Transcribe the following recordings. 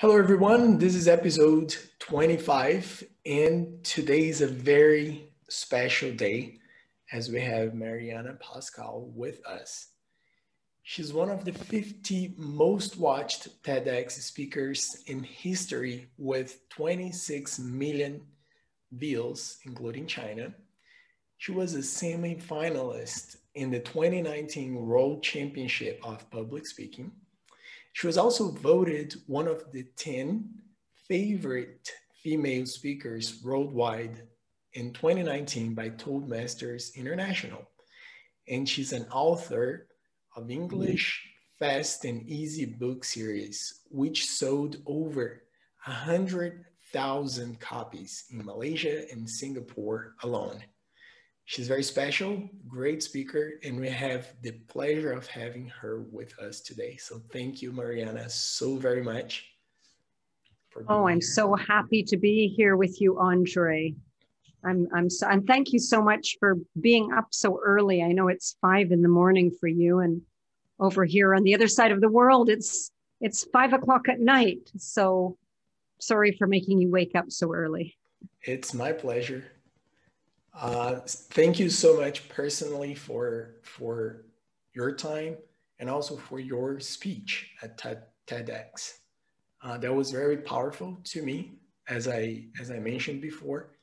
Hello, everyone. This is episode 25, and today is a very special day as we have Mariana Pascal with us. She's one of the 50 most watched TEDx speakers in history with 26 million views, including China. She was a semi-finalist in the 2019 World Championship of Public Speaking. She was also voted one of the 10 favorite female speakers worldwide in 2019 by Toastmasters International. And she's an author of English Fast and Easy book series, which sold over 100,000 copies in Malaysia and Singapore alone. She's very special, great speaker, and we have the pleasure of having her with us today. So thank you, Mariana, so very much. I'm so happy to be here with you, Andre. And thank you so much for being up so early. I know it's 5 a.m. for you, and over here on the other side of the world, it's 5 o'clock at night. So sorry for making you wake up so early. It's my pleasure. Thank you so much personally for your time and also for your speech at TEDx. That was very powerful to me, as I mentioned before.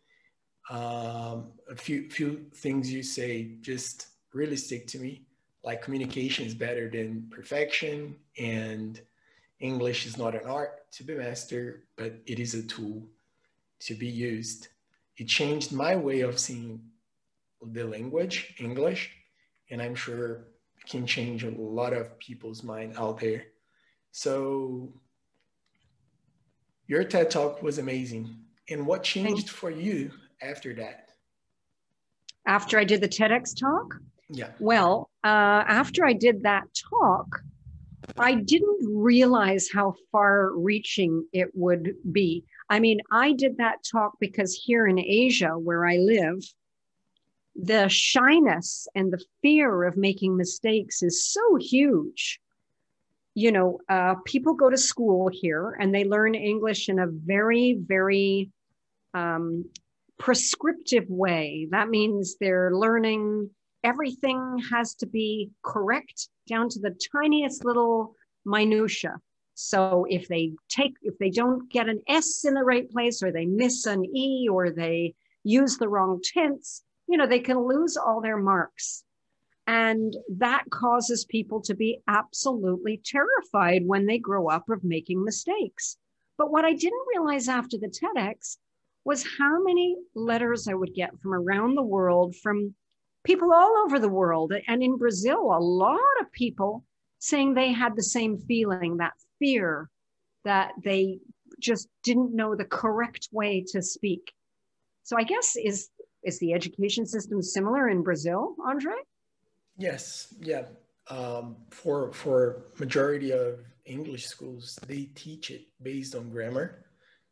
A few things you say just really stick to me, like communication is better than perfection, and English is not an art to be mastered, but it is a tool to be used. It changed my way of seeing the language, English, and I'm sure it can change a lot of people's mind out there. So your TED Talk was amazing. And what changed for you after that? After I did the TEDx talk? Yeah. Well, after I did that talk, I didn't realize how far-reaching it would be. I mean, I did that talk because here in Asia, where I live, the shyness and the fear of making mistakes is so huge. You know, people go to school here and they learn English in a very, very prescriptive way. That means they're learning everything has to be correct down to the tiniest little minutia. So if they don't get an S in the right place, or they miss an E, or they use the wrong tense, you know, they can lose all their marks. And that causes people to be absolutely terrified when they grow up of making mistakes. But what I didn't realize after the TEDx was how many letters I would get from around the world, from people all over the world. And in Brazil, a lot of people saying they had the same feeling, that fear, that they just didn't know the correct way to speak. So I guess, is the education system similar in Brazil, Andre? Yes, yeah. For majority of English schools, they teach it based on grammar.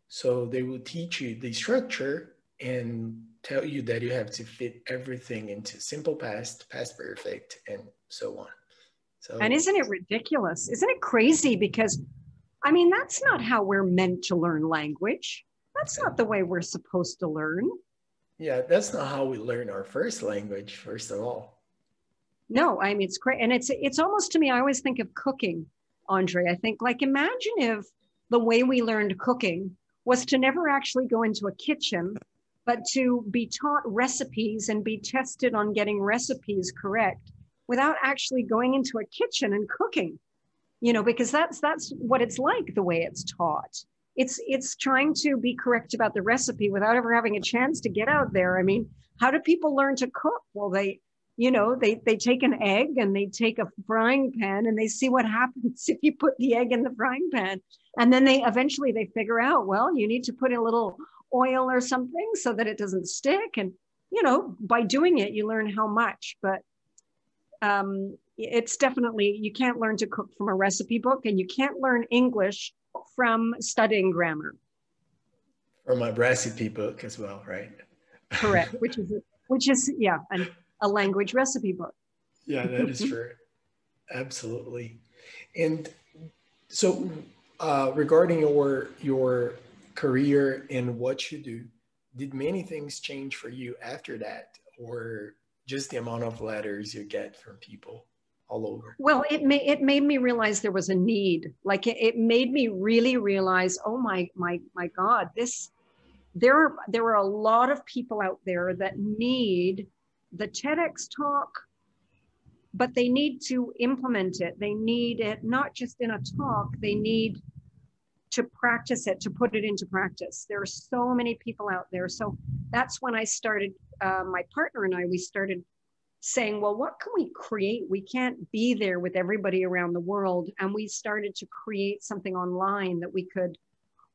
So they will teach you the structure and tell you that you have to fit everything into simple past, past perfect, and so on. So, and isn't it ridiculous? Isn't it crazy? Because, I mean, that's not how we're meant to learn language. That's not the way we're supposed to learn. Yeah, that's not how we learn our first language, first of all. No, I mean, it's great. And it's almost, to me, I always think of cooking, Andre. I think, like, imagine if the way we learned cooking was to never actually go into a kitchen, but to be taught recipes and be tested on getting recipes correct without actually going into a kitchen and cooking, you know, because that's what it's like, the way it's taught. It's trying to be correct about the recipe without ever having a chance to get out there. I mean, how do people learn to cook? Well, they take an egg and they take a frying pan and they see what happens if you put the egg in the frying pan. And then they eventually figure out, well, you need to put a little oil or something so that it doesn't stick. And, you know, by doing it, you learn how much. But it's definitely, you can't learn to cook from a recipe book, and you can't learn English from studying grammar. From a recipe book as well, right? Correct, which is yeah, a language recipe book. Yeah, that is true. Absolutely. And so regarding your career and what you do, did many things change for you after that, or just the amount of letters you get from people all over? Well, it made me realize there was a need. Like it made me really realize, oh my God, there are a lot of people out there that need the TEDx talk, but they need to implement it. They need it not just in a talk, they need to practice it, to put it into practice. There are so many people out there. So that's when I started, my partner and I, we started saying, well, what can we create? We can't be there with everybody around the world. And we started to create something online that we could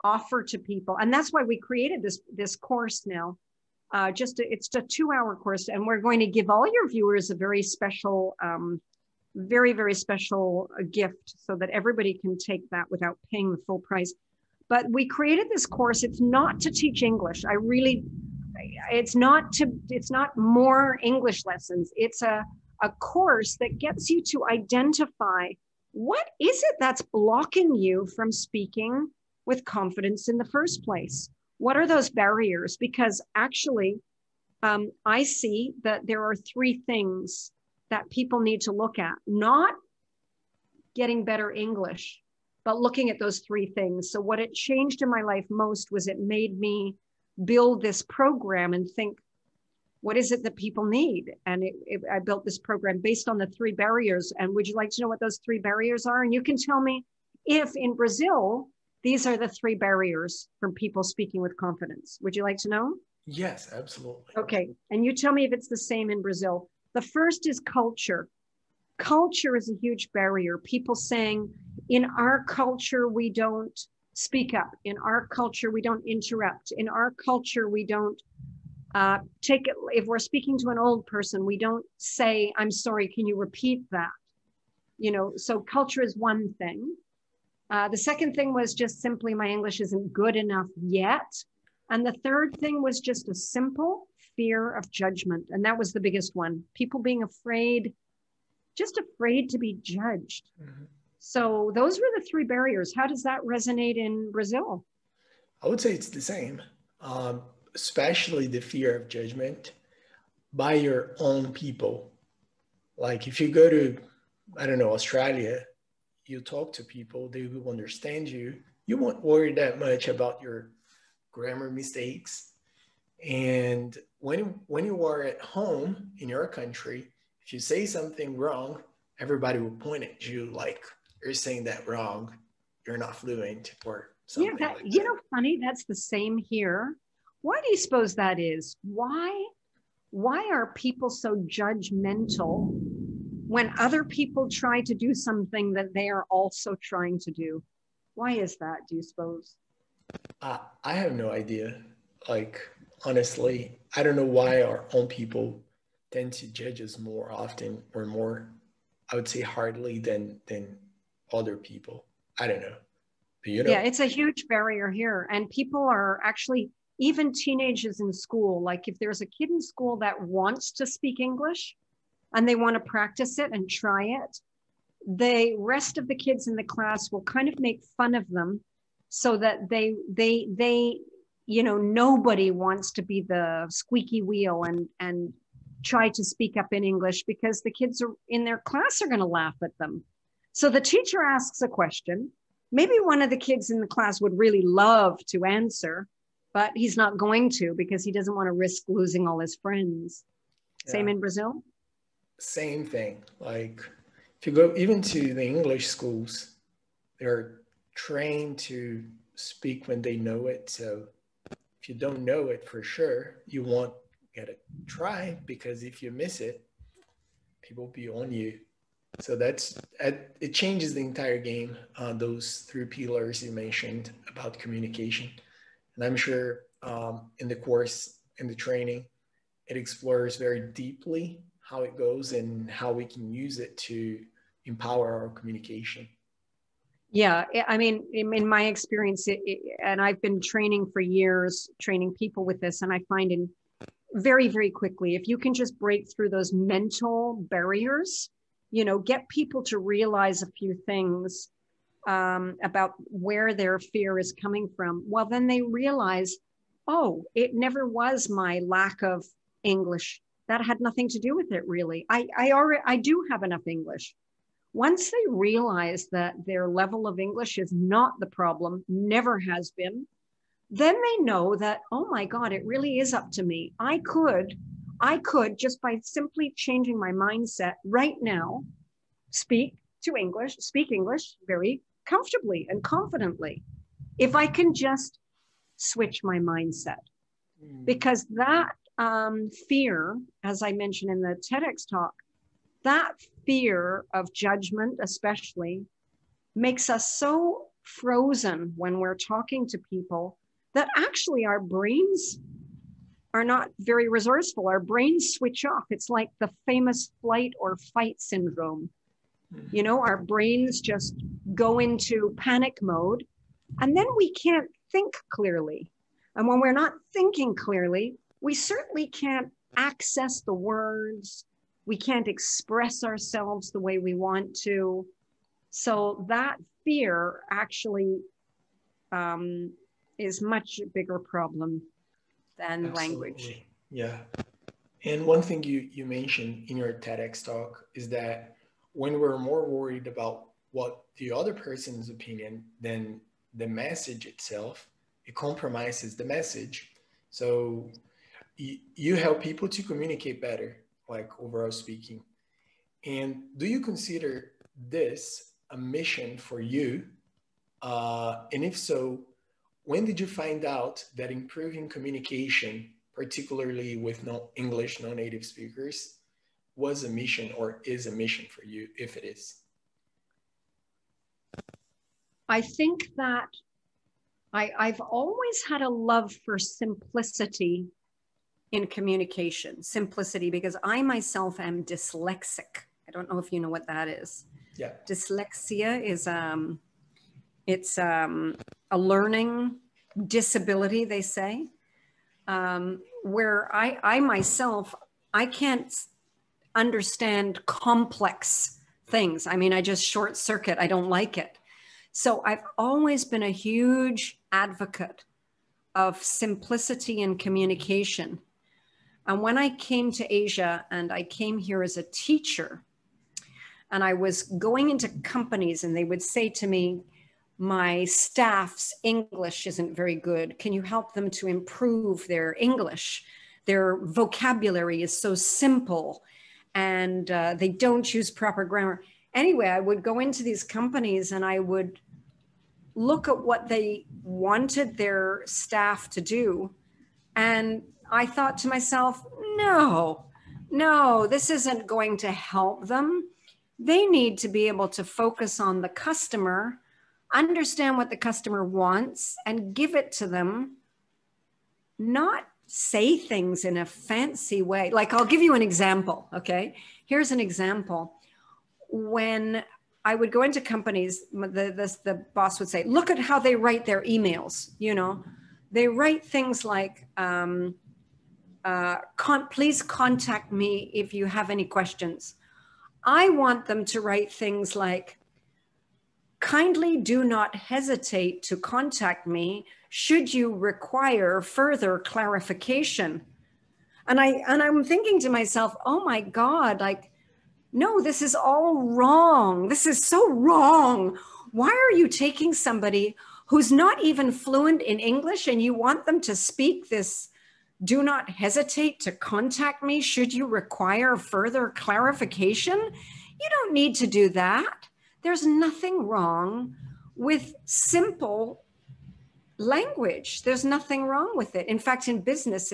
offer to people. And that's why we created this course now. It's a 2-hour course, and we're going to give all your viewers a very special, very, very special gift so that everybody can take that without paying the full price. But we created this course. It's not to teach English. It's not more English lessons. It's a course that gets you to identify what is it that's blocking you from speaking with confidence in the first place. What are those barriers? Because actually, I see that there are 3 things that people need to look at, not getting better English, but looking at those 3 things. So what it changed in my life most was it made me build this program and think, what is it that people need? And I built this program based on the 3 barriers. And would you like to know what those 3 barriers are? And you can tell me if in Brazil, these are the 3 barriers from people speaking with confidence. Would you like to know? Yes, absolutely. Okay. And you tell me if it's the same in Brazil. The first is culture. Culture is a huge barrier. People saying, in our culture, we don't speak up. In our culture, we don't interrupt. In our culture, we don't take it. If we're speaking to an old person, we don't say, I'm sorry, can you repeat that? So culture is one thing. The second thing was just simply my English isn't good enough yet. And the third thing was just a simple fear of judgment. And that was the biggest one. People being afraid, just afraid to be judged. Mm-hmm. So those were the 3 barriers. How does that resonate in Brazil? I would say it's the same, especially the fear of judgment by your own people. Like if you go to, I don't know, Australia, you talk to people, they will understand you. You won't worry that much about your grammar mistakes. And when you are at home in your country, if you say something wrong, everybody will point at you like, you're saying that wrong, you're not fluent, or something like that. Funny, that's the same here. Why do you suppose that is? Why are people so judgmental when other people try to do something that they are also trying to do? Why is that, do you suppose? I have no idea. Like, honestly, I don't know why our own people tend to judge us more often or more, I would say, hardly than other people. I don't know. But Yeah, it's a huge barrier here. And people are actually, even teenagers in school, like if there's a kid in school that wants to speak English and they want to practice it and try it, the rest of the kids in the class will kind of make fun of them so that they nobody wants to be the squeaky wheel and try to speak up in English because the kids are in their class are going to laugh at them. So the teacher asks a question. Maybe one of the kids in the class would really love to answer, but he's not going to because he doesn't want to risk losing all his friends. Yeah. Same in Brazil? Same thing. Like if you go even to the English schools, they're trained to speak when they know it. So if you don't know it for sure, you won't get to try, because if you miss it, people will be on you. So it changes the entire game, those 3 pillars you mentioned about communication. And I'm sure in the course, in the training, it explores very deeply how it goes and how we can use it to empower our communication. Yeah, I mean, in my experience, and I've been training for years, training people with this, and I find very, very quickly, if you can just break through those mental barriers, get people to realize a few things. about where their fear is coming from, well, then they realize, oh, it never was my lack of English. That had nothing to do with it, really. I do have enough English. Once they realize that their level of English is not the problem, never has been, then they know that, oh my God, it really is up to me. I could, just by simply changing my mindset right now, speak English very comfortably and confidently. If I can just switch my mindset. Because that fear, as I mentioned in the TEDx talk, that fear of judgment especially makes us so frozen when we're talking to people that actually our brains are not very resourceful. Our brains switch off. It's like the famous flight or fight syndrome. You know, our brains just go into panic mode, and then we can't think clearly. And when we're not thinking clearly, we certainly can't access the words. We can't express ourselves the way we want to. So that fear actually is much bigger problem than language. Yeah. And one thing you mentioned in your TEDx talk is that when we're more worried about what the other person's opinion than the message itself, it compromises the message. So you help people to communicate better, like overall speaking. And do you consider this a mission for you? And if so, when did you find out that improving communication, particularly with non-English, non-native speakers, was a mission or is a mission for you, if it is? I think that I've always had a love for simplicity in communication. Simplicity, because I myself am dyslexic. I don't know if you know what that is. Yeah. Dyslexia is it's a learning disability, they say, where I myself, I can't understand complex things. I mean, I just short circuit. I don't like it. So I've always been a huge advocate of simplicity in communication. And when I came to Asia and I came here as a teacher, and I was going into companies and they would say to me, my staff's English isn't very good. Can you help them to improve their English? Their vocabulary is so simple and they don't use proper grammar. Anyway, I would go into these companies and I would look at what they wanted their staff to do. And I thought to myself, no, this isn't going to help them. They need to be able to focus on the customer, understand what the customer wants and give it to them, not say things in a fancy way. Like, I'll give you an example, okay? Here's an example. When I would go into companies, the boss would say, look at how they write their emails, you know? They write things like, please contact me if you have any questions. I want them to write things like, kindly do not hesitate to contact me should you require further clarification. And I'm thinking to myself, oh my God, like, no, this is all wrong. This is so wrong. Why are you taking somebody who's not even fluent in English and you want them to speak this, do not hesitate to contact me should you require further clarification? You don't need to do that. There's nothing wrong with simple language. There's nothing wrong with it. In fact, in business,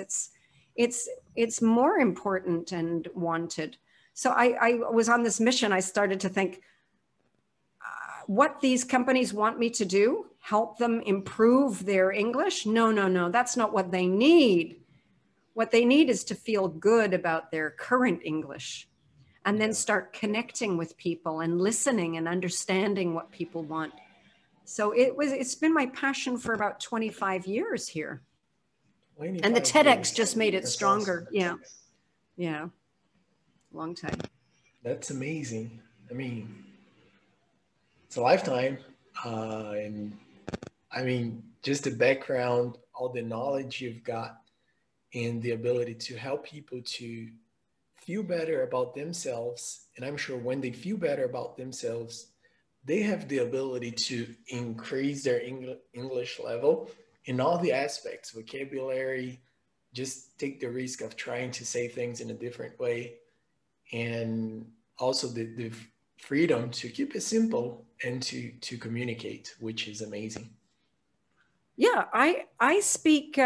it's more important and wanted. So I was on this mission. I started to think, what these companies want me to do, help them improve their English? No, that's not what they need. What they need is to feel good about their current English and then start connecting with people and listening and understanding what people want. So it's been my passion for about 25 years here. And the TEDx just made it stronger. Awesome. Yeah. Long time. That's amazing. I mean, it's a lifetime. And I mean, just the background, all the knowledge you've got, and the ability to help people to feel better about themselves. And I'm sure when they feel better about themselves, they have the ability to increase their English level in all the aspects, vocabulary, just take the risk of trying to say things in a different way, and also the freedom to keep it simple and to communicate, which is amazing. Yeah, I speak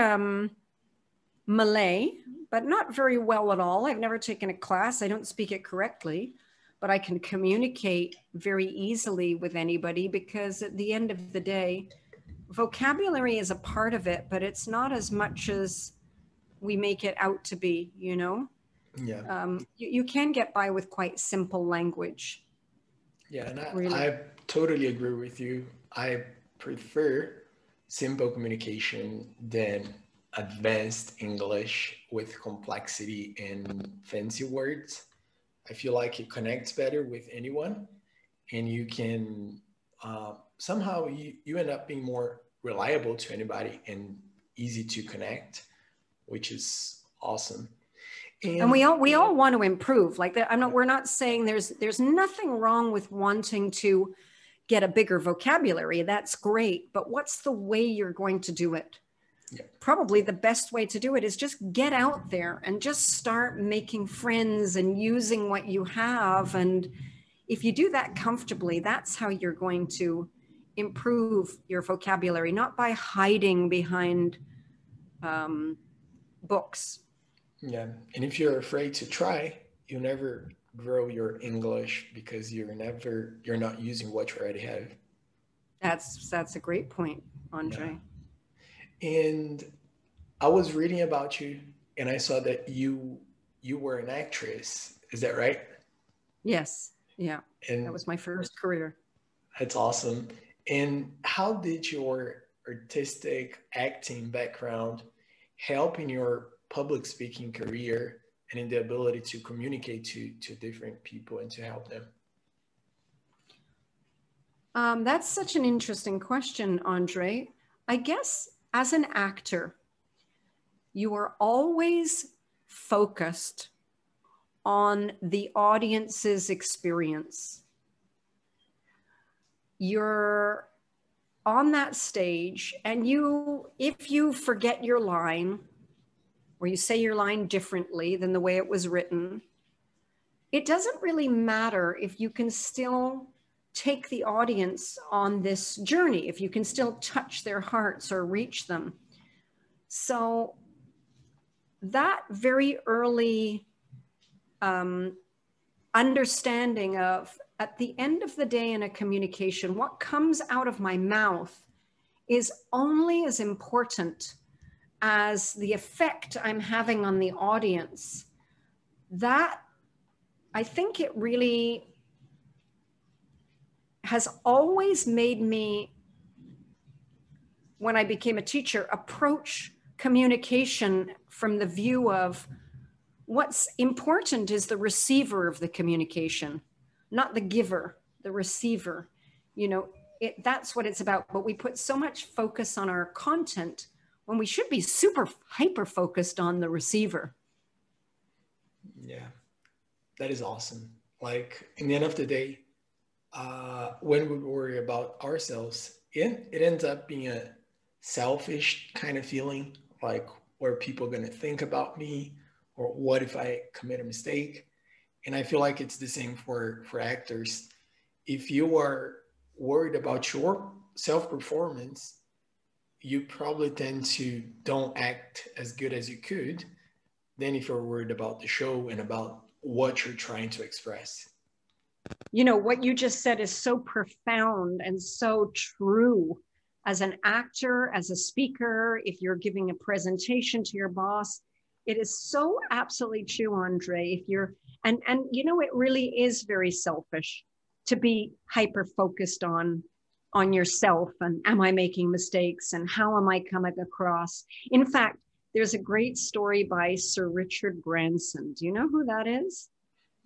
Malay, but not very well at all. I've never taken a class. I don't speak it correctly, but I can communicate very easily with anybody because at the end of the day, vocabulary is a part of it, but it's not as much as we make it out to be, you know? Yeah. You can get by with quite simple language. Yeah, and Really. I totally agree with you. I prefer simple communication than advanced English with complexity and fancy words. I feel like it connects better with anyone, and you can somehow you end up being more reliable to anybody and easy to connect, which is awesome. And we all want to improve. Like that, we're not saying there's nothing wrong with wanting to get a bigger vocabulary. That's great. But what's the way you're going to do it? Yeah. Probably the best way to do it is just get out there and just start making friends and using what you have. And if you do that comfortably, that's how you're going to improve your vocabulary, not by hiding behind books. Yeah. And if you're afraid to try, you'll never grow your English because you're not using what you already have. That's a great point, Andre. Yeah. And I was reading about you and I saw that you were an actress. Is that right? Yes. Yeah. And that was my first career. That's awesome. And how did your artistic acting background help in your public speaking career and in the ability to communicate to different people and to help them? That's such an interesting question, Andre. I guess as an actor, you are always focused on the audience's experience. You're on that stage, and if you forget your line, or you say your line differently than the way it was written, it doesn't really matter if you can still take the audience on this journey, if you can still touch their hearts or reach them. So that very early understanding of, at the end of the day in a communication, what comes out of my mouth is only as important as the effect I'm having on the audience. That, I think it really has always made me, when I became a teacher, approach communication from the view of what's important is the receiver of the communication, not the giver, the receiver. You know, that's what it's about. But we put so much focus on our content when we should be super hyper focused on the receiver. Yeah, that is awesome. Like, in the end of the day, when we worry about ourselves, it ends up being a selfish kind of feeling, like, what are people going to think about me, or what if I commit a mistake? And I feel like it's the same for actors. If you are worried about your self-performance, you probably tend to don't act as good as you could than if you're worried about the show and about what you're trying to express. You know, what you just said is so profound and so true. As an actor, as a speaker, if you're giving a presentation to your boss, it is so absolutely true, Andre. If you're, and you know, it really is very selfish to be hyper focused on yourself and am I making mistakes and how am I coming across? In fact, there's a great story by Sir Richard Branson. Do you know who that is?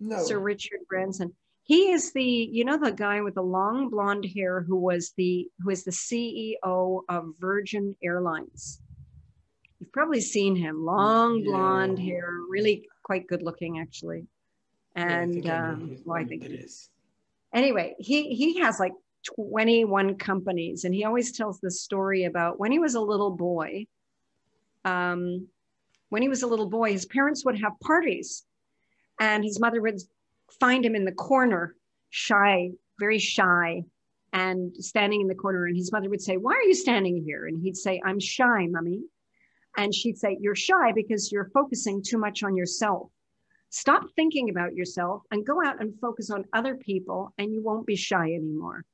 No. Sir Richard Branson. He is the, you know, the guy with the long blonde hair who is the CEO of Virgin Airlines. You've probably seen him, long blonde Yeah. hair, really quite good looking actually. Yeah, I And think I know who well, I think that is. anyway, he has like 21 companies, and he always tells this story about when he was a little boy. Um, when he was a little boy, his parents would have parties, and his mother would find him in the corner, shy, very shy, and standing in the corner. And his mother would say, "Why are you standing here?" And he'd say, "I'm shy, mommy." And she'd say, "You're shy because you're focusing too much on yourself. Stop thinking about yourself and go out and focus on other people, and you won't be shy anymore."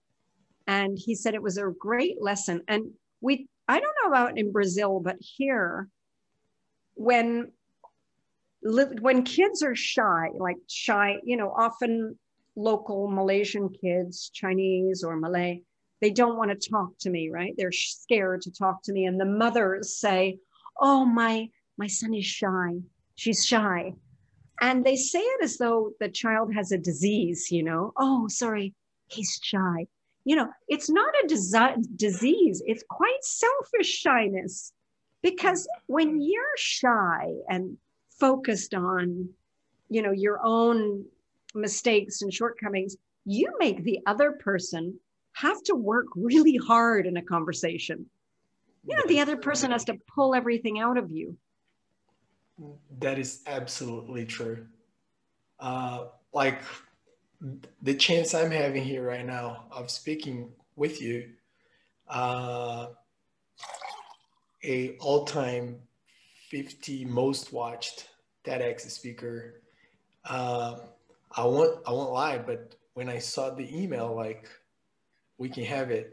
And he said it was a great lesson. And I don't know about in Brazil, but here, when kids are shy, like shy, you know, often local Malaysian kids, Chinese or Malay, they don't want to talk to me, right? They're scared to talk to me. And the mothers say, "Oh, my son is shy. She's shy." And they say it as though the child has a disease, you know. "Oh, sorry, he's shy." You know, it's not a disease. It's quite selfish shyness. Because when you're shy and focused on, you know, your own mistakes and shortcomings, you make the other person have to work really hard in a conversation. You know, the other person has to pull everything out of you. That is absolutely true. Like the chance I'm having here right now of speaking with you, uh, a all-time 50 most watched TEDx speaker. Uh, I won't lie, but when I saw the email, like we can have the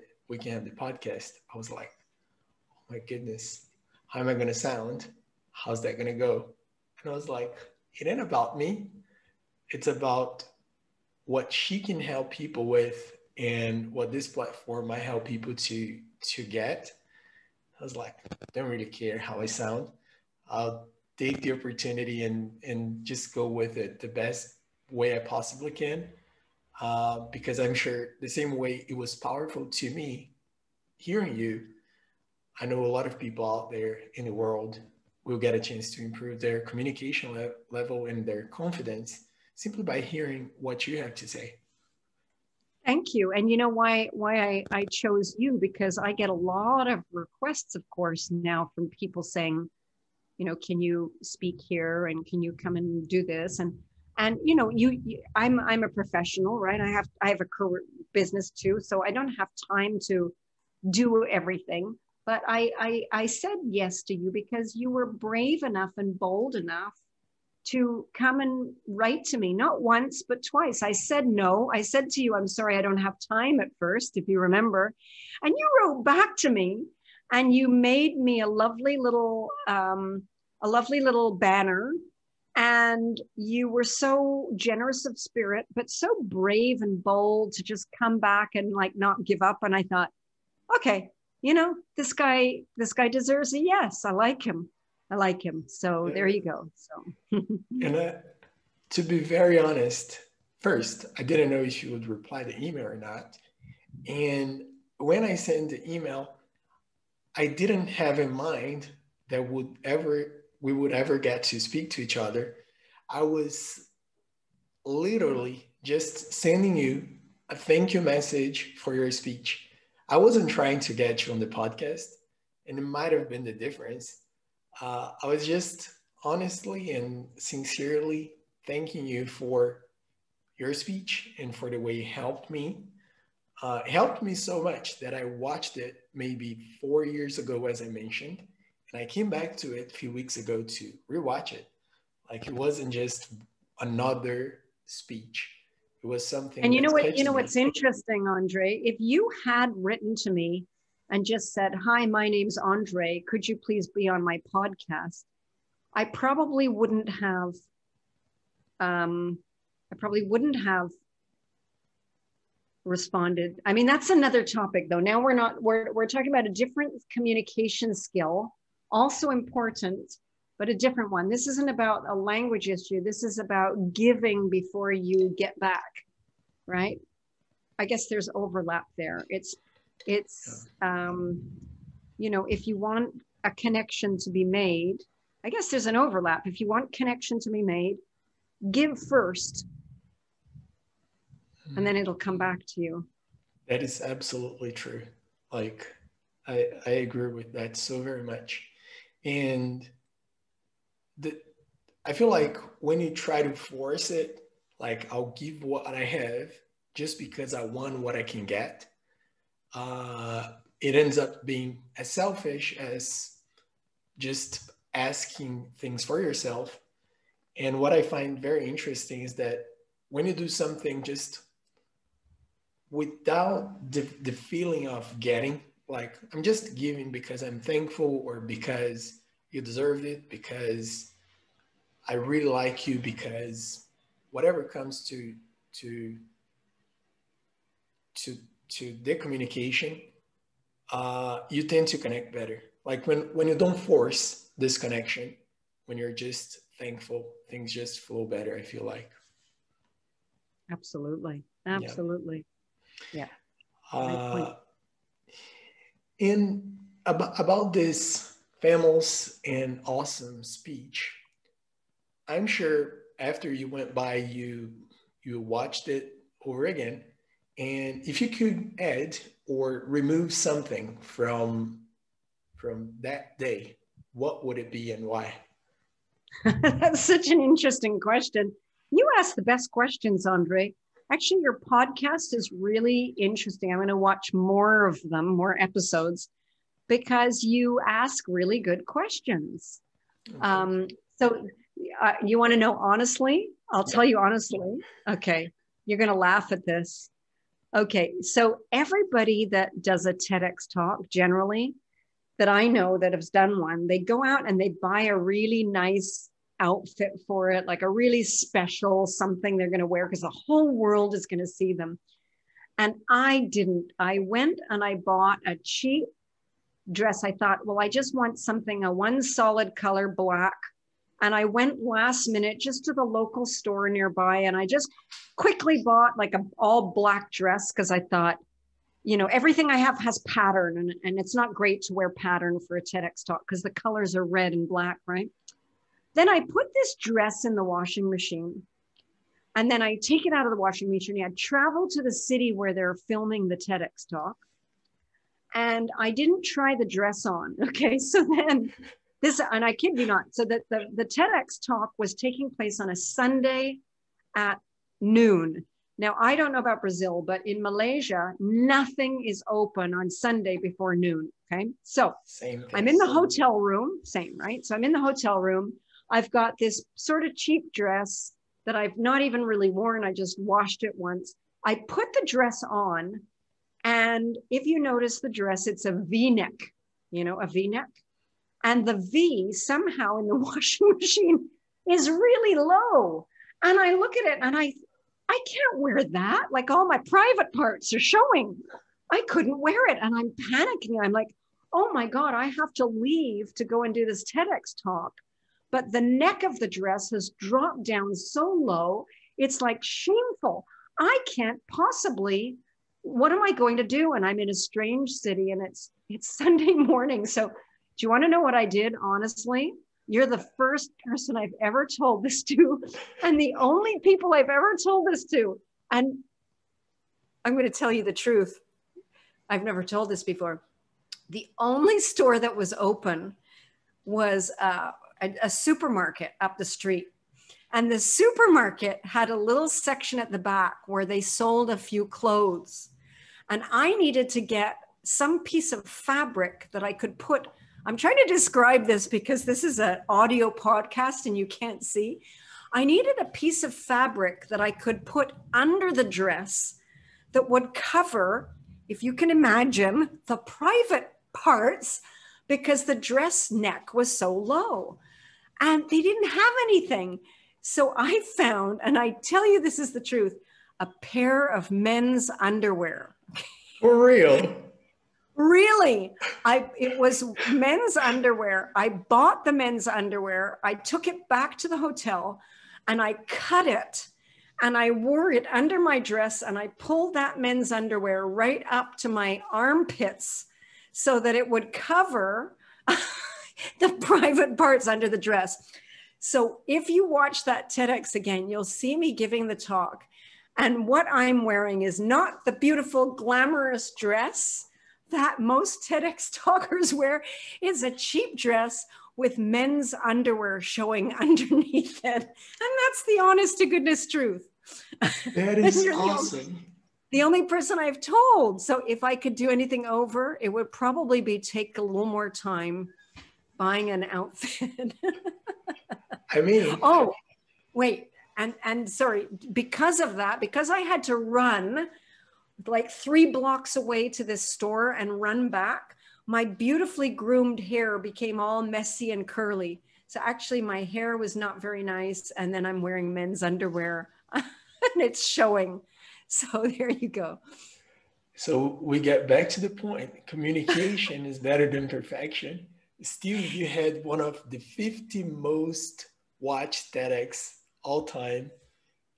podcast, I was like, oh my goodness, how am I gonna sound? How's that gonna go? And I was like, it ain't about me. It's about what she can help people with and what this platform might help people to get. I was like, don't really care how I sound. I'll take the opportunity and just go with it the best way I possibly can. Because I'm sure the same way it was powerful to me hearing you, I know a lot of people out there in the world will get a chance to improve their communication level and their confidence simply by hearing what you have to say. Thank you. And you know why I chose you? Because I get a lot of requests, of course, now from people saying, you know, can you speak here and can you come and do this? And you know, I'm a professional, right? I have a career business too, so I don't have time to do everything. But I said yes to you because you were brave enough and bold enough to come and write to me, not once, but twice. I said no. I said to you, "I'm sorry, I don't have time," at first, if you remember. And you wrote back to me and you made me a lovely little banner. And you were so generous of spirit, but so brave and bold to just come back and like not give up. And I thought, okay, you know, this guy deserves a yes. I like him. I like him. So there you go. So And to be very honest, first, I didn't know if you would reply the email or not. And when I sent the email, I didn't have in mind that we would ever get to speak to each other. I was literally just sending you a thank you message for your speech. I wasn't trying to get you on the podcast, and it might have been the difference. I was just honestly and sincerely thanking you for your speech and for the way you helped me. It helped me so much that I watched it maybe 4 years ago, as I mentioned, and I came back to it a few weeks ago to rewatch it. Like it wasn't just another speech; it was something and that you touched know me. what's interesting, Andre? If you had written to me and just said, "Hi, my name's Andre. Could you please be on my podcast?" I probably wouldn't have I probably wouldn't have responded. I mean, that's another topic though. Now we're talking about a different communication skill, also important, but a different one. This isn't about a language issue. This is about giving before you get back. right? I guess there's overlap there. It's you know, if you want a connection to be made, I guess there's an overlap. If you want connection to be made, give first, and then it'll come back to you. That is absolutely true. Like, I agree with that so very much. And I feel like when you try to force it, like I'll give what I have just because I want what I can get, it ends up being as selfish as just asking things for yourself. And what I find very interesting is that when you do something just without the feeling of getting, like I'm just giving because I'm thankful or because you deserve it, because I really like you, because whatever comes to the communication, you tend to connect better. Like when you don't force this connection, when you're just thankful, things just flow better, I feel like. Absolutely. Absolutely. Yeah. Uh, in about this famous and awesome speech, I'm sure after you went by, you watched it over again, and if you could add or remove something from that day, what would it be and why? That's such an interesting question. You ask the best questions, Andre. Actually, your podcast is really interesting. I'm going to watch more of them, more episodes, because you ask really good questions. Okay. So you want to know honestly? I'll tell you honestly. Okay. You're going to laugh at this. Okay. So everybody that does a TEDx talk generally that I know that has done one, they go out and they buy a really nice outfit for it, like a really special something they're going to wear because the whole world is going to see them. And I didn't. I went and I bought a cheap dress. I thought, well, I just want something, a one solid color black. And I went last minute just to the local store nearby and I just quickly bought like an all black dress because I thought, you know, everything I have has pattern and it's not great to wear pattern for a TEDx talk because the colors are red and black, right? Then I put this dress in the washing machine and then I take it out of the washing machine. I travel to the city where they're filming the TEDx talk and I didn't try the dress on. Okay. So then this, and I kid you not, so that the TEDx talk was taking place on a Sunday at noon. Now, I don't know about Brazil, but in Malaysia, nothing is open on Sunday before noon. Okay. So I'm in the hotel room, same, right? So I'm in the hotel room. I've got this sort of cheap dress that I've not even really worn. I just washed it once. I put the dress on. And if you notice the dress, it's a V-neck, you know, a V-neck. And the V somehow in the washing machine is really low. And I look at it and I can't wear that. Like all my private parts are showing. I couldn't wear it. And I'm panicking. I'm like, oh my God, I have to leave to go and do this TEDx talk. But the neck of the dress has dropped down so low. It's like shameful. I can't possibly, what am I going to do? And I'm in a strange city and it's Sunday morning. So do you want to know what I did? Honestly, you're the first person I've ever told this to, and the only people I've ever told this to. And I'm going to tell you the truth. I've never told this before. The only store that was open was a supermarket up the street. And the supermarket had a little section at the back where they sold a few clothes. And I needed to get some piece of fabric that I could put. I'm trying to describe this because this is an audio podcast and you can't see. I needed a piece of fabric that I could put under the dress that would cover, if you can imagine, the private parts because the dress neck was so low and they didn't have anything. So I found, and I tell you this is the truth, a pair of men's underwear. For real? Really, it was men's underwear. I bought the men's underwear. I took it back to the hotel and I cut it and I wore it under my dress, and I pulled that men's underwear right up to my armpits so that it would cover the private parts under the dress. So if you watch that TEDx again, you'll see me giving the talk. And what I'm wearing is not the beautiful, glamorous dress that most TEDx talkers wear. It's a cheap dress with men's underwear showing underneath it. And that's the honest to goodness truth. That is awesome. The only person I've told. So if I could do anything over, it would probably be take a little more time buying an outfit. I mean, oh, wait. And sorry, because of that, because I had to run like 3 blocks away to this store and run back, my beautifully groomed hair became all messy and curly. So actually my hair was not very nice. And then I'm wearing men's underwear and it's showing. So there you go. So we get back to the point. Communication is better than perfection. Still, you had one of the 50 most watched TEDx all time.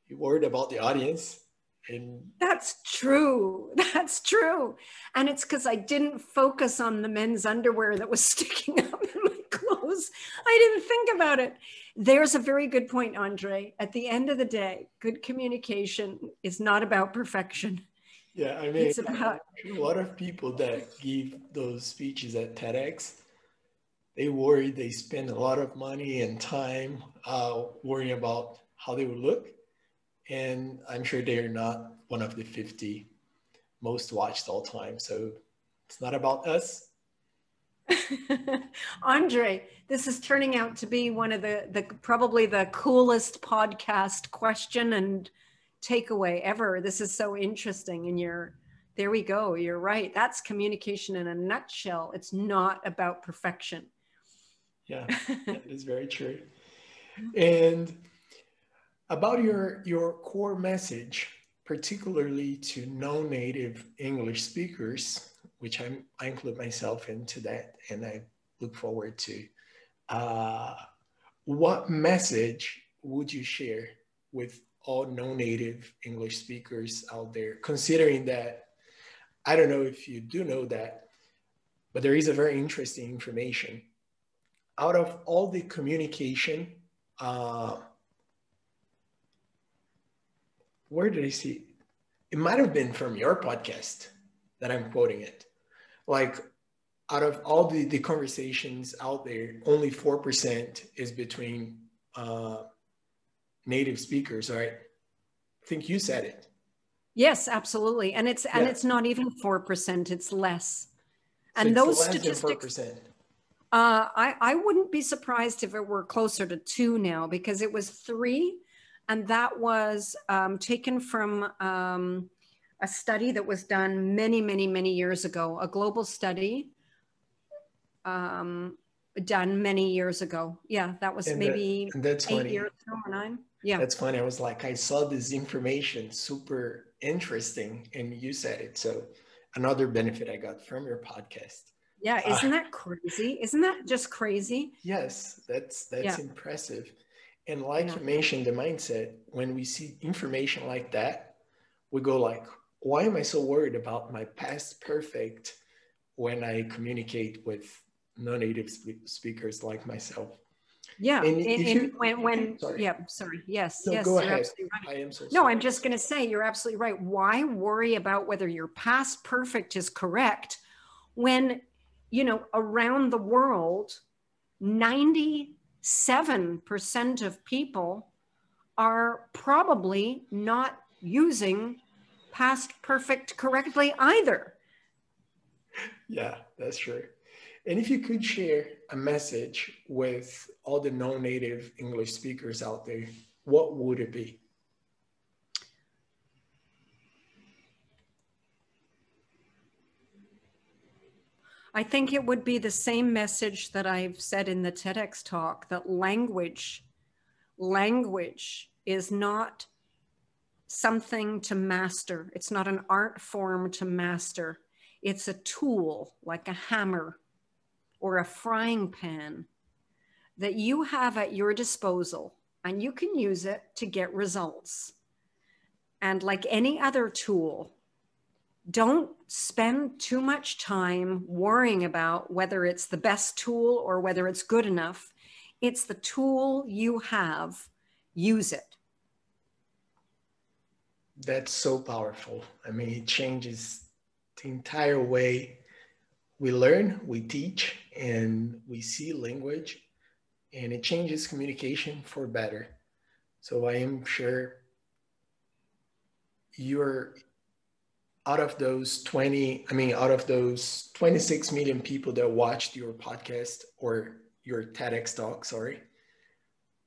You worried about the audience. And that's true. That's true. And it's because I didn't focus on the men's underwear that was sticking up in my clothes. I didn't think about it. There's a very good point, Andre. At the end of the day, good communication is not about perfection. Yeah, I mean, it's about a lot of people that give those speeches at TEDx, they worry, they spend a lot of money and time worrying about how they would look. And I'm sure they're not one of the 50 most watched all time. So it's not about us. Andre, this is turning out to be one of the probably the coolest podcast question and takeaway ever. This is so interesting. And there we go. You're right. That's communication in a nutshell. It's not about perfection. Yeah, that is very true. And about your core message, particularly to non-native English speakers, which I include myself into that, and I look forward to, what message would you share with all non-native English speakers out there, considering that, I don't know if you do know that, but there is a very interesting information. Out of all the communication, where did I see? It might have been from your podcast that I'm quoting it. Like, out of all the conversations out there, only 4% is between native speakers, right? I think you said it. Yes, absolutely. And it's not even 4%, it's less. So and it's those less statistics, than 4%. I wouldn't be surprised if it were closer to 2 now, because it was 3. And that was taken from a study that was done many, many, many years ago, a global study done many years ago. Yeah, that was maybe that's 8 years ago or 9. Yeah. That's funny. I was like, I saw this information, super interesting, and you said it. So another benefit I got from your podcast. Yeah, isn't that crazy? Isn't that just crazy? Yes, that's impressive. And like you mentioned, the mindset, when we see information like that, we go like, why am I so worried about my past perfect when I communicate with non-native speakers like myself? Yeah. Yes. No, yes. Go ahead. Right. I am so sorry. No, I'm just going to say you're absolutely right. Why worry about whether your past perfect is correct when, around the world, 97% of people are probably not using past perfect correctly either. Yeah, that's true. And if you could share a message with all the non-native English speakers out there, what would it be? I think it would be the same message that I've said in the TEDx talk, that language is not something to master. It's not an art form to master. It's a tool like a hammer or a frying pan that you have at your disposal, and you can use it to get results. And like any other tool, don't spend too much time worrying about whether it's the best tool or whether it's good enough. It's the tool you have, use it. That's so powerful. I mean, it changes the entire way we learn, we teach, and we see language, and it changes communication for better. So I am sure you're out of those 26 million people that watched your podcast or your TEDx talk, sorry,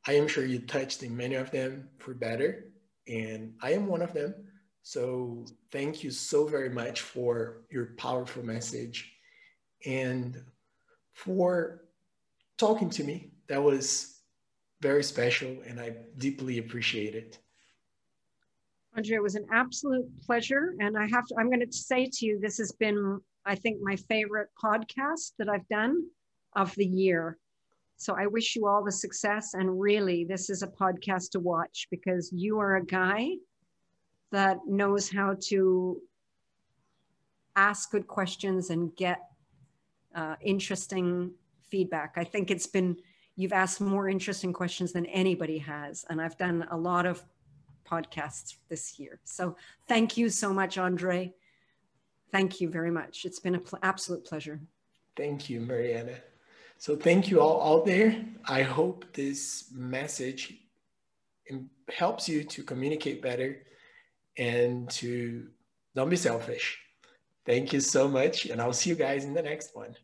I am sure you touched in many of them for better. And I am one of them. So thank you so very much for your powerful message and for talking to me. That was very special and I deeply appreciate it. Andre, it was an absolute pleasure. And I'm going to say to you, this has been, I think, my favorite podcast that I've done of the year. So I wish you all the success. And really, this is a podcast to watch because you are a guy that knows how to ask good questions and get interesting feedback. I think you've asked more interesting questions than anybody has. And I've done a lot of podcasts this year. So thank you so much, Andre. Thank you very much. It's been an absolute pleasure. Thank you, Mariana. So thank you all out there. I hope this message helps you to communicate better and to don't be selfish. Thank you so much. And I'll see you guys in the next one.